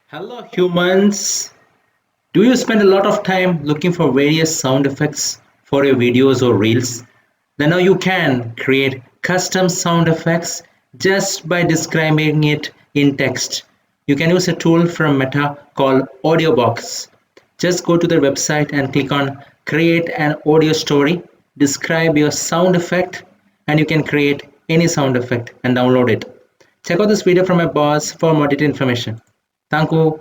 Hello, humans. Do you spend a lot of time looking for various sound effects for your videos or reels? Then now you can create custom sound effects just by describing it in text. You can use a tool from Meta called Audiobox. Just go to their website and click on Create an Audio Story, describe your sound effect, and you can create any sound effect and download it. Check out this video from my boss for more detailed information. Thank you.